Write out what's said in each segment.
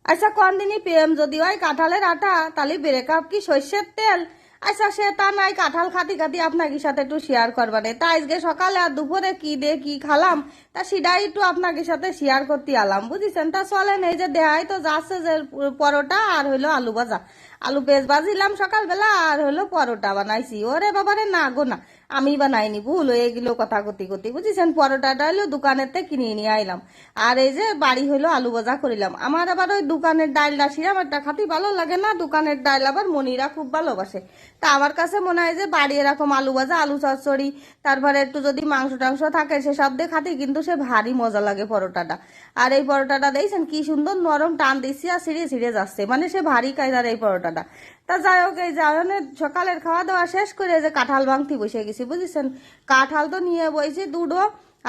আচ্ছা কোন দিনই প্রেম যদি হয় কাঁঠালের আটা তাহলে ব্রেকআপ কি সর্ষের তেল? আচ্ছা সে তা নাই, কাঁঠাল খাতি খাতি আপনাকে সাথে একটু শেয়ার করবানে, তা আজকে সকালে আর দুপুরে কি দিয়ে কি খালাম তা সেটাই একটু আপনাকে সাথে শেয়ার করতে আলাম, বুঝেছেন? তা চলেন, এই যে দেহাই তো যাচ্ছে যে পরোটা আর হইলো আলু ভাজা, আলু পেঁয়াজ ভাজিলাম সকালবেলা, আর হলো পরোটা বানাইছি। ওরে বাবারে না গো না, আমি বানাইনি, ভুল হয়ে গেল কথা কতি কতি, বুঝেছেন? পরোটাটা হইলো দোকানের থেকে কিনে নিয়ে আইলাম, আর এই যে বাড়ি হইলো আলু ভাজা করিলাম। আমার আবার ওই দোকানের ডাইলটা সিরাম একটা খাতি ভালো লাগে না, দোকানের ডাইল আবার মনিরা খুব ভালোবাসে। তা আমার কাছে মনে হয় যে বাড়ি এরকম আলু ভাজা, আলু চচ্চড়ি, তারপরে একটু যদি মাংস টাংস থাকে সেসব দিয়ে খাতি কিন্তু সে ভারী মজা লাগে পরোটাটা। আর এই পরোটাটা দেখছেন কি সুন্দর নরম, টান দিচ্ছি আর ছিঁড়ে ছিঁড়ে যাচ্ছে, মানে সে ভারী কায়দার এই পরোটাটা। তা যাই হোক, এই যাওয়ানে সকালের খাওয়া দাওয়া শেষ করে যে কাঁঠাল ভাঙতি বসে গেছি, বুঝেছেন? কাঁঠাল তো নিয়ে বইছি দুটো,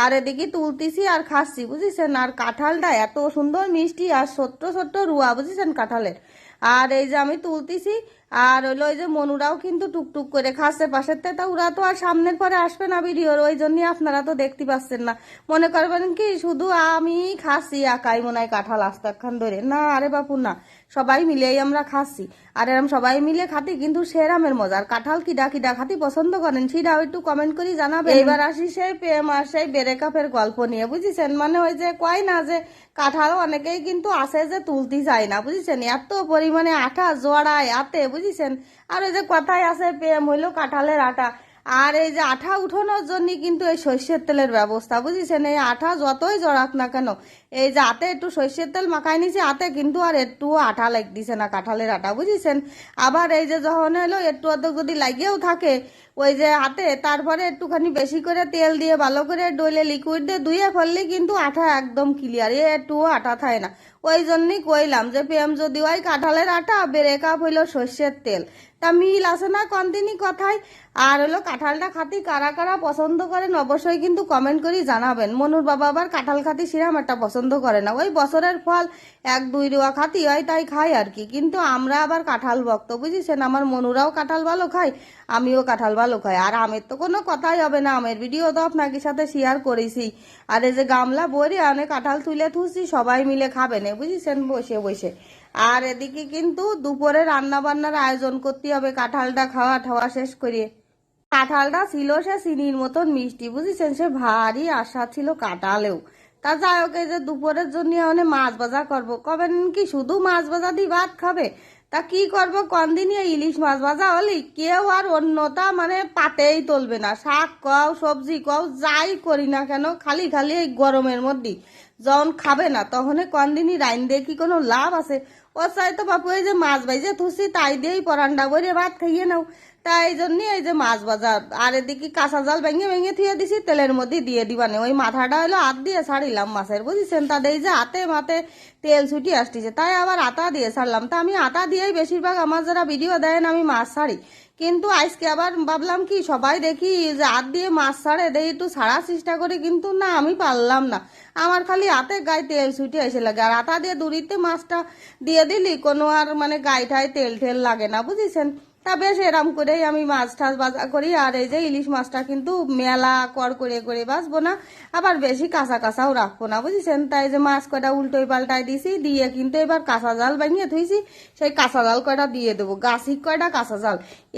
আর এদিকে তুলতেছি আর খাচ্ছি, বুঝেছেন? আর কাঁঠালটা এত সুন্দর মিষ্টি আর ছোট্ট ছোট্ট রুয়া, বুঝেছেন কাঁঠালের। আর এই যে আমি তুলতেছি, আর হইলো ওই যে মনুরাও কিন্তু টুকটুক করে খাচ্ছে পাশের থেকে। তা ওরা তো আর সামনের পরে আসবে না ভিডিওর, ওই জন্যই আপনারা তো দেখতে পাচ্ছেন না, মনে করবেন কি শুধু আমি খাচ্ছি একাই মনে হয় কাঁঠাল আস্তাখান ধরে। না আরে বাপু না, সবাই মিলেই আমরা খাচ্ছি, আর এরম সবাই মিলে খাতি কিন্তু সেরামের মজার। কাঁঠাল কিডা কিডা খাতি পছন্দ করেন সেটাও একটু কমেন্ট করে জানাবেন। এবার আসি সেই প্রেম আর সেই ব্রেকআপের গল্প নিয়ে, বুঝেছেন? মানে ওই যে কয় না যে কাঁঠাল অনেকেই কিন্তু আছে যে তুলতে চায় না, বুঝেছেন? এত পরিমাণে আঠা জড়ায় আতে, বুঝেছেন? আর ওই যে কথাই আছে প্রেম হইলো কাঁঠালের আটা, আর এই যে আঠা উঠানোর জন্য কিন্তু এই সর্ষের তেলের ব্যবস্থা, বুঝেছেন? এই আঠা যতই জড়াক না কেন, এই যে হাতে একটু সর্ষের তেল মাখাই নিছি হাতে, কিন্তু আর একটু আঠা লাগতেছে না কাঁঠালের আটা, বুঝেছেন? আবার এই যে যখন হলো একটু অর্ধেক যদি লাগিয়েও থাকে ওই যে হাতে, তারপরে একটুখানি বেশি করে তেল দিয়ে ভালো করে ডলে লিকুইড দিয়ে ধুয়ে ফেললে কিন্তু আঠা একদম ক্লিয়ার, এ একটুও আঠা থাকে না। ওই জন্যই কইলাম যে প্রেম যদি হয় কাঁঠালের আটা, ব্রেকআপ হইলো সর্ষের তেল। তা মিল আছে না কন্তিনি কথায়? আর হলো কাঁঠালটা খাতি কারা কারা পছন্দ করেন অবশ্যই কিন্তু কমেন্ট করে জানাবেন। মনুর বাবা আবার কাঁঠাল খাতি সিরাম একটা পছন্দ করে না, ওই বছরের ফল এক দুই রুয়া খাতি হয় তাই খাই আর কি, কিন্তু আমরা আবার কাঁঠাল ভক্ত, বুঝেছেন? আমার মনুরাও কাঁঠাল ভালো খায়, আমিও কাঁঠাল ভালো খাই। আর আমের তো কোনো কথাই হবে না, আমের ভিডিও তো আপনাকে সাথে শেয়ার করেছি। আর এই যে গামলা বইরে অনেক কাঁঠাল তুলে থুছি, সবাই মিলে খাবেন, বুঝেছেন? বসে বসে। আর এদিকে কিন্তু দুপুরে রান্না বান্নার আয়োজন করতে হবে, কাঁঠালটা খাওয়া ঠাওয়া শেষ করে। কাঁঠালটা ছিল সে চিনির মতন মিষ্টি, বুঝেছেন? সে ভারী আশা ছিল কাঁঠালেও। তা যাই হোক, এই যে দুপুরের জন্য অনেক মাছ ভাজা করবো, কবেন কি শুধু মাছ ভাজা দিয়ে ভাত খাবে? তা কি করবো কোনদিন, ইলিশ মাছ ভাজা হলি কেউ আর অন্যটা মানে পাতেই তুলবে না, শাক কও সবজি কও যাই করি না কেন, খালি খালি এই গরমের মধ্যে যখন খাবে না তখন কোনদিনই রাইন দিয়ে কি কোনো লাভ আছে? ও চাই তো বাপু এই যে মাছ ভাইজে থুসি তাই দিয়েই পরান্ডা করে ভাত খাইয়ে নাও। তাই এই জন্যই এই যে মাছ ভাজা, আর এদিকে কাঁচা জাল ভেঙে ভেঙে থুয়ে দিছি, তেলের মধ্যে দিয়ে দিবানে। ওই মাথাটা হলো হাত দিয়ে ছাড়িলাম মাছের, বুঝেছেন? তাদের এই যে হাতে মাতে তেল ছুটি আসতেছে তাই আবার আটা দিয়ে ছাড়লাম। তা আমি আটা দিয়েই বেশিরভাগ আমার যারা ভিডিও দেন আমি মাছ ছাড়ি, কিন্তু আজকে আবার ভাবলাম কি সবাই দেখি যে হাত দিয়ে মাছ ছাড়ে, দেই একটু ছাড়ার চেষ্টা করি, কিন্তু না আমি পারলাম না, আমার খালি হাতে গায়ে তেল ছুটে এসে লাগে। আর আটা দিয়ে দড়িতে মাছটা দিয়ে দিলি কোনো আর মানে গায়ে ঠায় তেল ঠেল লাগে না, বুঝেছেন? তা বেশ এরম করেই আমি মাছ টাছ ভাজা করি। আর এই যে ইলিশ মাছটা কিন্তু মেলা কর করে করে ভাজবো না, আবার বেশি কাঁচা কাঁচাও রাখবো না, বুঝেছেন? তাই যে মাছ কয়টা উল্টোই পাল্টাই দিছি, দিয়ে কিন্তু এবার কাঁচা জাল বানিয়ে থুইছি, সেই কাঁচা জাল কয়টা দিয়ে দেবো, গাছি কয়টা কাঁচা জাল।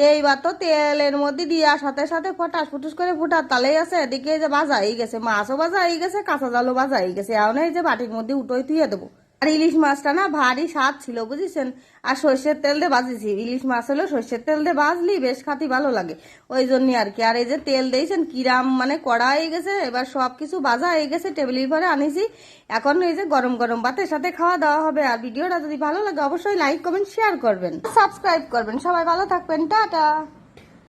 এইবার তো তেলের মধ্যে দেওয়ার সাথে সাথে ফটাস ফুটুস করে ফুটার তালেই আছে, এদিকে যে ভাজা হয়ে গেছে, মাছও ভাজা হয়ে গেছে, কাঁচা জালও ভাজা হয়ে গেছে, এখন এই যে বাটির মধ্যে উঠোই থুয়ে দেবো। আর ইলিশ মাছটা না ভারী স্বাদ ছিল, বুঝেছেন? আর সর্ষের তেল দিয়ে ভাজিছি, ইলিশ মাছ হলো সর্ষের তেল দিয়ে ভাজলি বেশ খাতি ভালো লাগে, ওই জন্যই আর কি। আর এই যে তেল দিয়েছেন কিরাম মানে কড়া হয়ে গেছে, এবার সব কিছু ভাজা হয়ে গেছে, টেবিলের পরে আনিছি, এখন এই যে গরম গরম ভাতের সাথে খাওয়া দাওয়া হবে। আর ভিডিওটা যদি ভালো লাগে অবশ্যই লাইক কমেন্ট শেয়ার করবেন, সাবস্ক্রাইব করবেন। সবাই ভালো থাকবেন, টাটা।